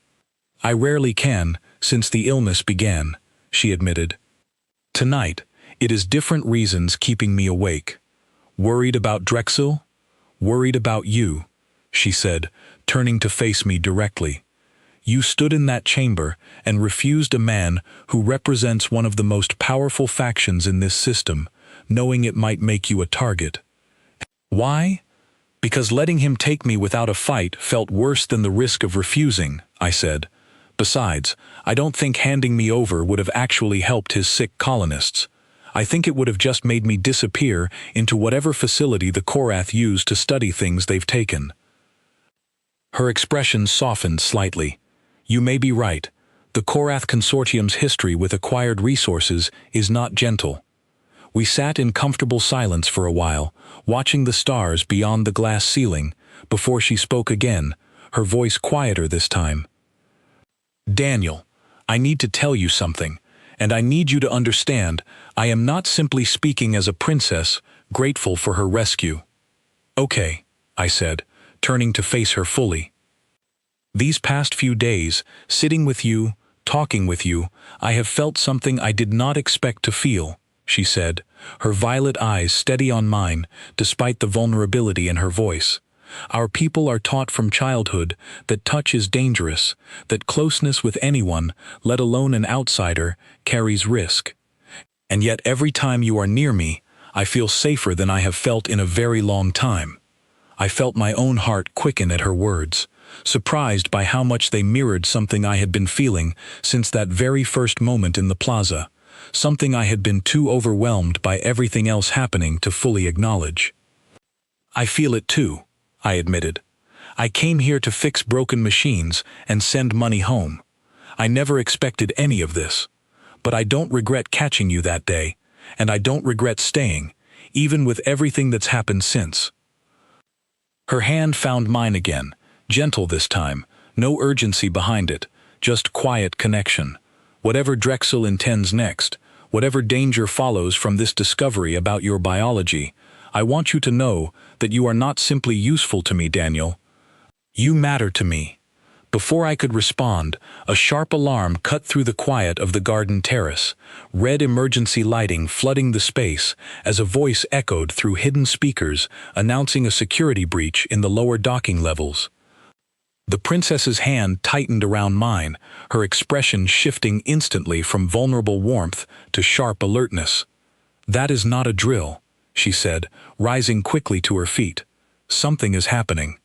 I rarely can, since the illness began, she admitted. Tonight, it is different reasons keeping me awake. Worried about Drexel? Worried about you, she said, turning to face me directly. You stood in that chamber and refused a man who represents one of the most powerful factions in this system, knowing it might make you a target. Why? Because letting him take me without a fight felt worse than the risk of refusing, I said. Besides, I don't think handing me over would have actually helped his sick colonists. I think it would have just made me disappear into whatever facility the Korath use to study things they've taken. Her expression softened slightly. You may be right. The Korath Consortium's history with acquired resources is not gentle. We sat in comfortable silence for a while, watching the stars beyond the glass ceiling, before she spoke again, her voice quieter this time. Daniel, I need to tell you something, and I need you to understand I am not simply speaking as a princess, grateful for her rescue. Okay, I said, turning to face her fully. These past few days, sitting with you, talking with you, I have felt something I did not expect to feel, she said, her violet eyes steady on mine, despite the vulnerability in her voice. Our people are taught from childhood that touch is dangerous, that closeness with anyone, let alone an outsider, carries risk. And yet every time you are near me, I feel safer than I have felt in a very long time. I felt my own heart quicken at her words, surprised by how much they mirrored something I had been feeling since that very first moment in the plaza, something I had been too overwhelmed by everything else happening to fully acknowledge. I feel it too, I admitted. I came here to fix broken machines and send money home. I never expected any of this. But I don't regret catching you that day, and I don't regret staying, even with everything that's happened since. Her hand found mine again, gentle this time, no urgency behind it, just quiet connection. Whatever Drexel intends next, whatever danger follows from this discovery about your biology, I want you to know that you are not simply useful to me, Daniel. You matter to me. Before I could respond, a sharp alarm cut through the quiet of the garden terrace, red emergency lighting flooding the space as a voice echoed through hidden speakers announcing a security breach in the lower docking levels. The princess's hand tightened around mine, her expression shifting instantly from vulnerable warmth to sharp alertness. That is not a drill, she said, rising quickly to her feet. Something is happening.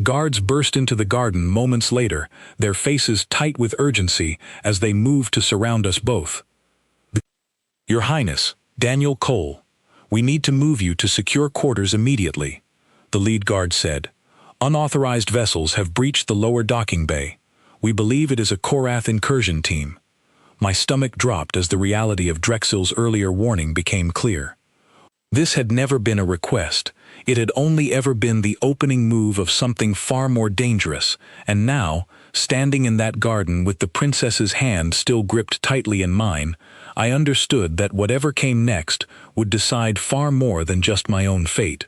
Guards burst into the garden moments later, their faces tight with urgency as they moved to surround us both. Your Highness, Daniel Cole, we need to move you to secure quarters immediately, the lead guard said. Unauthorized vessels have breached the lower docking bay. We believe it is a Korath incursion team. My stomach dropped as the reality of Drexel's earlier warning became clear. This had never been a request. It had only ever been the opening move of something far more dangerous, and now, standing in that garden with the princess's hand still gripped tightly in mine, I understood that whatever came next would decide far more than just my own fate.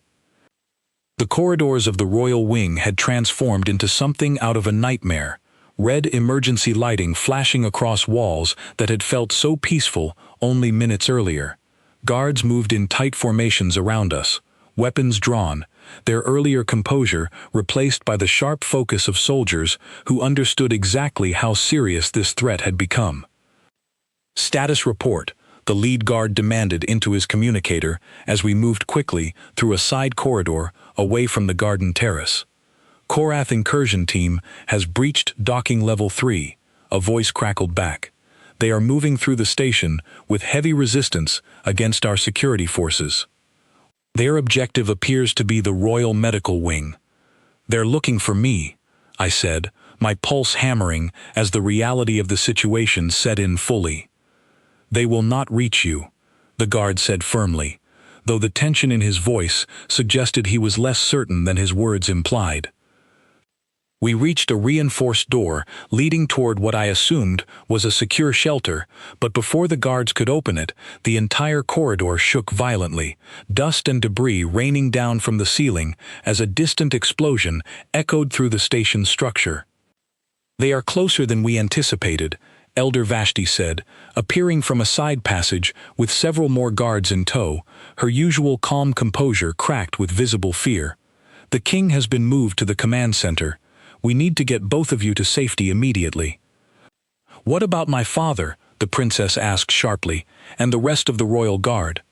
The corridors of the royal wing had transformed into something out of a nightmare, red emergency lighting flashing across walls that had felt so peaceful only minutes earlier. Guards moved in tight formations around us, weapons drawn, their earlier composure replaced by the sharp focus of soldiers who understood exactly how serious this threat had become. "Status report," the lead guard demanded into his communicator as we moved quickly through a side corridor away from the garden terrace. "Korath incursion team has breached docking level 3, a voice crackled back. "They are moving through the station with heavy resistance against our security forces. Their objective appears to be the Royal Medical Wing." "They're looking for me," I said, my pulse hammering as the reality of the situation set in fully. "They will not reach you," the guard said firmly, though the tension in his voice suggested he was less certain than his words implied. We reached a reinforced door leading toward what I assumed was a secure shelter, but before the guards could open it, the entire corridor shook violently, dust and debris raining down from the ceiling as a distant explosion echoed through the station's structure. "They are closer than we anticipated," Elder Vashti said, appearing from a side passage with several more guards in tow, her usual calm composure cracked with visible fear. "The king has been moved to the command center. We need to get both of you to safety immediately." "What about my father?" the princess asked sharply, "and the rest of the royal guard?"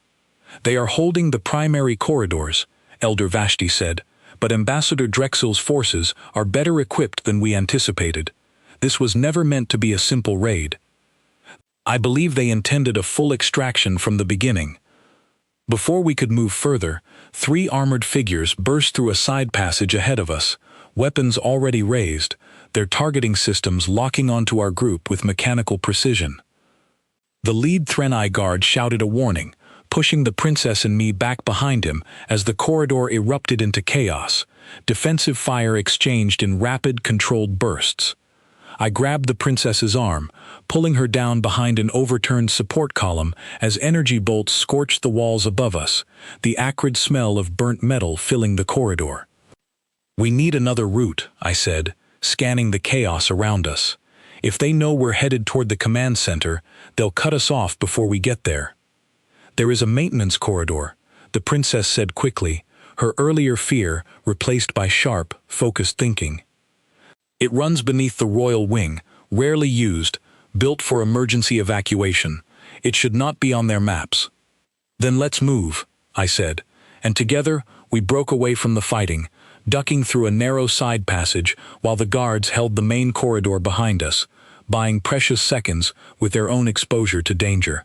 "They are holding the primary corridors," Elder Vashti said, "but Ambassador Drexel's forces are better equipped than we anticipated. This was never meant to be a simple raid. I believe they intended a full extraction from the beginning." Before we could move further, 3 armored figures burst through a side passage ahead of us, weapons already raised, their targeting systems locking onto our group with mechanical precision. The lead Threnai guard shouted a warning, pushing the princess and me back behind him as the corridor erupted into chaos. Defensive fire exchanged in rapid, controlled bursts. I grabbed the princess's arm, pulling her down behind an overturned support column as energy bolts scorched the walls above us, the acrid smell of burnt metal filling the corridor. "We need another route," I said, scanning the chaos around us. "If they know we're headed toward the command center, they'll cut us off before we get there." "There is a maintenance corridor," the princess said quickly, her earlier fear replaced by sharp, focused thinking. "It runs beneath the royal wing, rarely used, built for emergency evacuation. It should not be on their maps." "Then let's move," I said, and together we broke away from the fighting, ducking through a narrow side passage while the guards held the main corridor behind us, buying precious seconds with their own exposure to danger.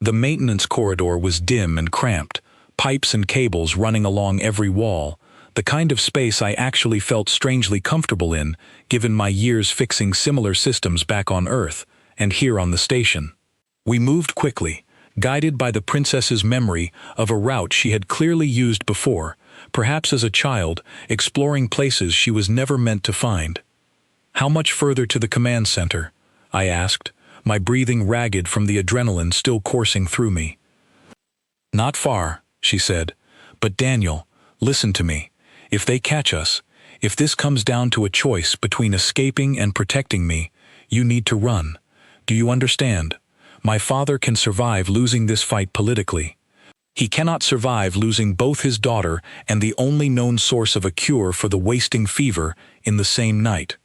The maintenance corridor was dim and cramped, pipes and cables running along every wall, the kind of space I actually felt strangely comfortable in, given my years fixing similar systems back on Earth and here on the station. We moved quickly, guided by the princess's memory of a route she had clearly used before, perhaps as a child, exploring places she was never meant to find. "How much further to the command center?" I asked, my breathing ragged from the adrenaline still coursing through me. "Not far," she said, "but Daniel, listen to me. If they catch us, if this comes down to a choice between escaping and protecting me, you need to run. Do you understand? My father can survive losing this fight politically. He cannot survive losing both his daughter and the only known source of a cure for the wasting fever in the same night.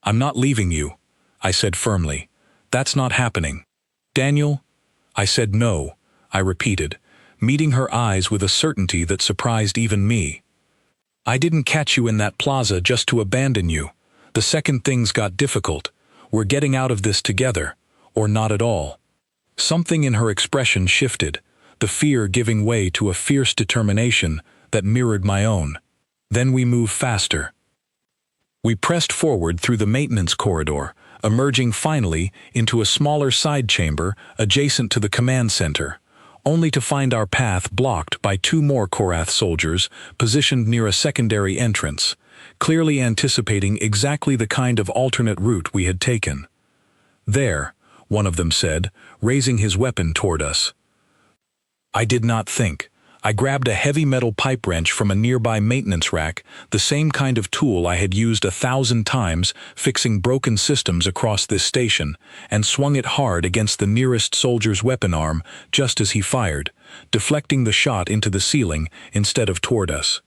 I'm not leaving you," I said firmly. "That's not happening." "Daniel?" I said no, I repeated, meeting her eyes with a certainty that surprised even me. "I didn't catch you in that plaza just to abandon you. The second things got difficult. We're getting out of this together, or not at all." Something in her expression shifted, the fear giving way to a fierce determination that mirrored my own. "Then we move faster." We pressed forward through the maintenance corridor, emerging finally into a smaller side chamber adjacent to the command center, only to find our path blocked by two more Korath soldiers positioned near a secondary entrance, clearly anticipating exactly the kind of alternate route we had taken. "There," one of them said, raising his weapon toward us. I did not think. I grabbed a heavy metal pipe wrench from a nearby maintenance rack, the same kind of tool I had used 1,000 times fixing broken systems across this station, and swung it hard against the nearest soldier's weapon arm just as he fired, deflecting the shot into the ceiling instead of toward us.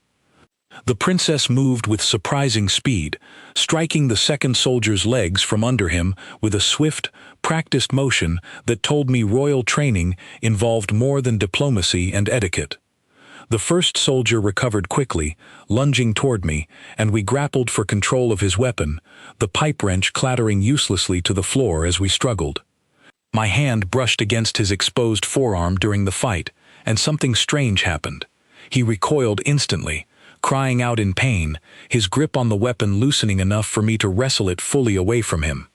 The princess moved with surprising speed, striking the second soldier's legs from under him with a swift, practiced motion that told me royal training involved more than diplomacy and etiquette. The first soldier recovered quickly, lunging toward me, and we grappled for control of his weapon, the pipe wrench clattering uselessly to the floor as we struggled. My hand brushed against his exposed forearm during the fight, and something strange happened. He recoiled instantly, crying out in pain, his grip on the weapon loosening enough for me to wrestle it fully away from him.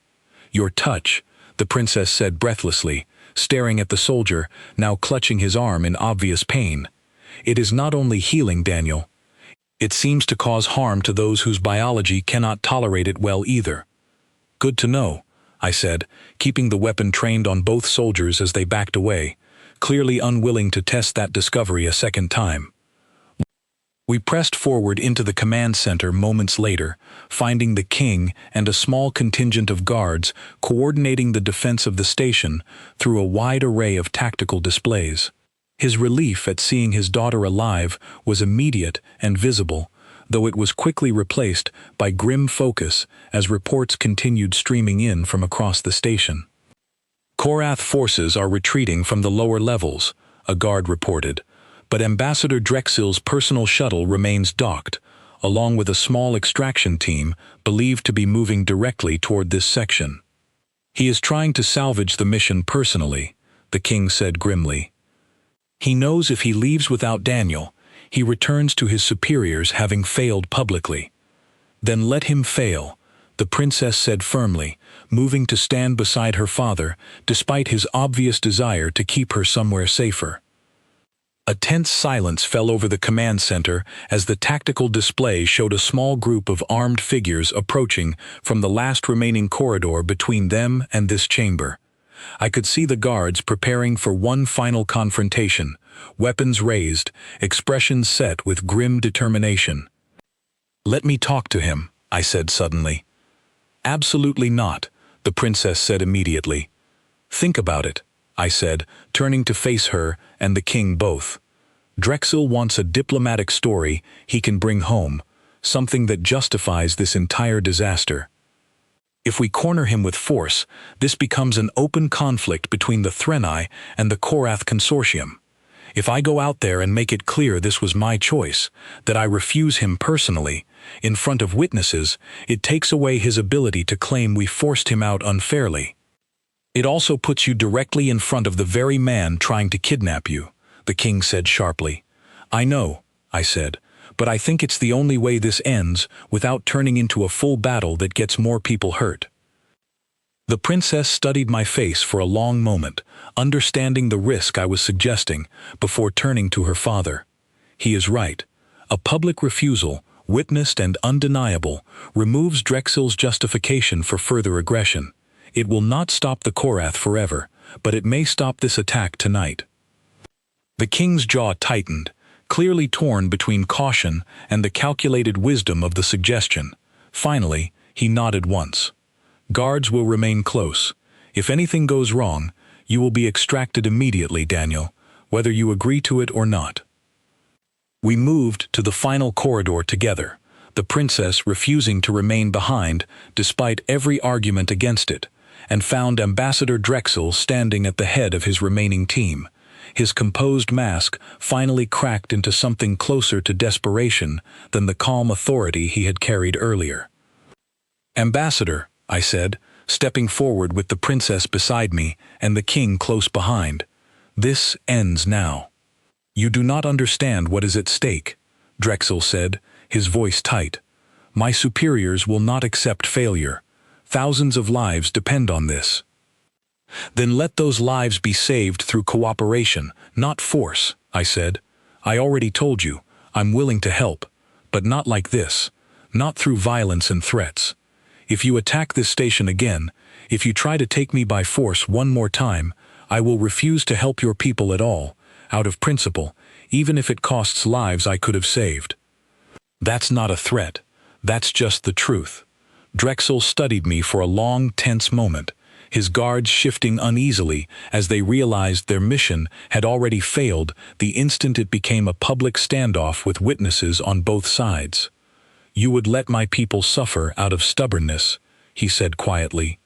"Your touch," the princess said breathlessly, staring at the soldier, now clutching his arm in obvious pain. "It is not only healing, Daniel. It seems to cause harm to those whose biology cannot tolerate it well either." "Good to know," I said, keeping the weapon trained on both soldiers as they backed away, clearly unwilling to test that discovery a second time. We pressed forward into the command center moments later, finding the king and a small contingent of guards coordinating the defense of the station through a wide array of tactical displays. His relief at seeing his daughter alive was immediate and visible, though it was quickly replaced by grim focus as reports continued streaming in from across the station. "Korath forces are retreating from the lower levels," a guard reported, but Ambassador Drexel's personal shuttle remains docked, along with a small extraction team believed to be moving directly toward this section. "He is trying to salvage the mission personally," the king said grimly. "He knows if he leaves without Daniel, he returns to his superiors having failed publicly." "Then let him fail," the princess said firmly, moving to stand beside her father despite his obvious desire to keep her somewhere safer. A tense silence fell over the command center as the tactical display showed a small group of armed figures approaching from the last remaining corridor between them and this chamber. I could see the guards preparing for one final confrontation, weapons raised, expressions set with grim determination. "Let me talk to him," I said suddenly. "Absolutely not," the princess said immediately. "Think about it," I said, turning to face her and the king both. "Drexel wants a diplomatic story he can bring home, something that justifies this entire disaster. If we corner him with force, this becomes an open conflict between the Threnai and the Korath Consortium. If I go out there and make it clear this was my choice, that I refuse him personally, in front of witnesses, it takes away his ability to claim we forced him out unfairly. It also puts you directly in front of the very man trying to kidnap you," the king said sharply. "I know," I said, "but I think it's the only way this ends without turning into a full battle that gets more people hurt." The princess studied my face for a long moment, understanding the risk I was suggesting, before turning to her father. "He is right. A public refusal, witnessed and undeniable, removes Drexel's justification for further aggression. It will not stop the Korath forever, but it may stop this attack tonight." The king's jaw tightened, clearly torn between caution and the calculated wisdom of the suggestion. Finally, he nodded once. "Guards will remain close. If anything goes wrong, you will be extracted immediately, Daniel, whether you agree to it or not." We moved to the final corridor together, the princess refusing to remain behind despite every argument against it, and found Ambassador Drexel standing at the head of his remaining team. His composed mask finally cracked into something closer to desperation than the calm authority he had carried earlier. "Ambassador," I said, stepping forward with the princess beside me and the king close behind, "this ends now." "You do not understand what is at stake," Drexel said, his voice tight. My superiors will not accept failure. Thousands of lives depend on this. Then let those lives be saved through cooperation, not force, I said. I already told you, I'm willing to help, but not like this, not through violence and threats. If you attack this station again, if you try to take me by force one more time, I will refuse to help your people at all, out of principle, even if it costs lives I could have saved. That's not a threat. That's just the truth. Drexel studied me for a long, tense moment, his guards shifting uneasily as they realized their mission had already failed the instant it became a public standoff with witnesses on both sides. You would let my people suffer out of stubbornness, he said quietly.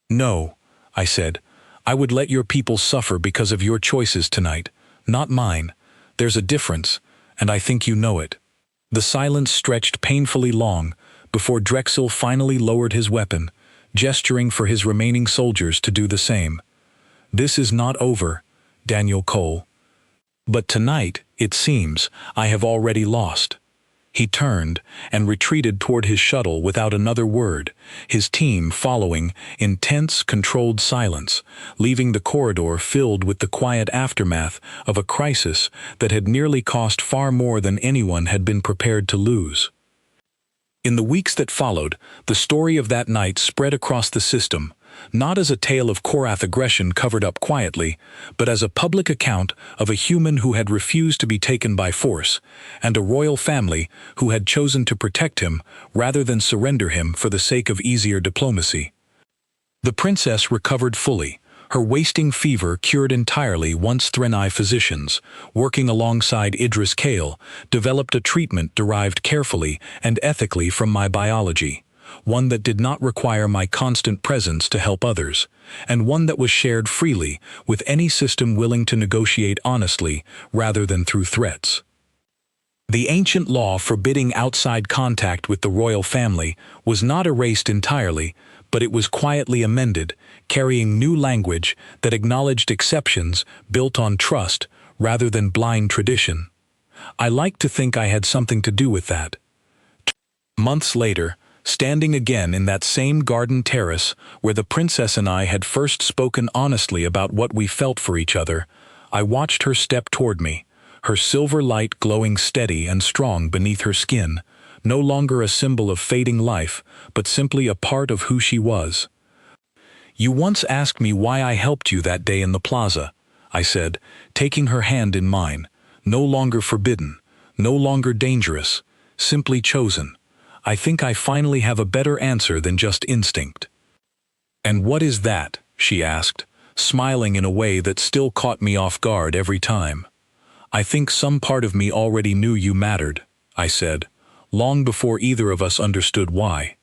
No, I said. I would let your people suffer because of your choices tonight, not mine. There's a difference, and I think you know it. The silence stretched painfully long before Drexel finally lowered his weapon, gesturing for his remaining soldiers to do the same. This is not over, Daniel Cole. But tonight, it seems, I have already lost. He turned and retreated toward his shuttle without another word, his team following in tense, controlled silence, leaving the corridor filled with the quiet aftermath of a crisis that had nearly cost far more than anyone had been prepared to lose. In the weeks that followed, the story of that night spread across the system, not as a tale of Korath aggression covered up quietly, but as a public account of a human who had refused to be taken by force, and a royal family who had chosen to protect him rather than surrender him for the sake of easier diplomacy. The princess recovered fully, her wasting fever cured entirely once Threnai physicians, working alongside Idris Kale, developed a treatment derived carefully and ethically from my biology. One that did not require my constant presence to help others, and one that was shared freely with any system willing to negotiate honestly rather than through threats. The ancient law forbidding outside contact with the royal family was not erased entirely, but it was quietly amended, carrying new language that acknowledged exceptions built on trust rather than blind tradition. I like to think I had something to do with that. Months later, standing again in that same garden terrace where the princess and I had first spoken honestly about what we felt for each other, I watched her step toward me, her silver light glowing steady and strong beneath her skin, no longer a symbol of fading life, but simply a part of who she was. You once asked me why I helped you that day in the plaza, I said, taking her hand in mine, no longer forbidden, no longer dangerous, simply chosen. I think I finally have a better answer than just instinct. And what is that? She asked, smiling in a way that still caught me off guard every time. I think some part of me already knew you mattered, I said, long before either of us understood why.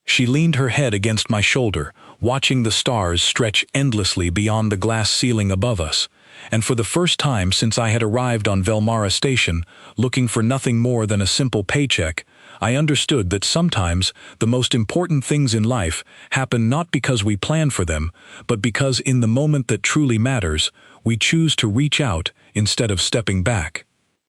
She leaned her head against my shoulder, watching the stars stretch endlessly beyond the glass ceiling above us, and for the first time since I had arrived on Velmara Station, looking for nothing more than a simple paycheck, I understood that sometimes the most important things in life happen not because we plan for them, but because in the moment that truly matters, we choose to reach out instead of stepping back.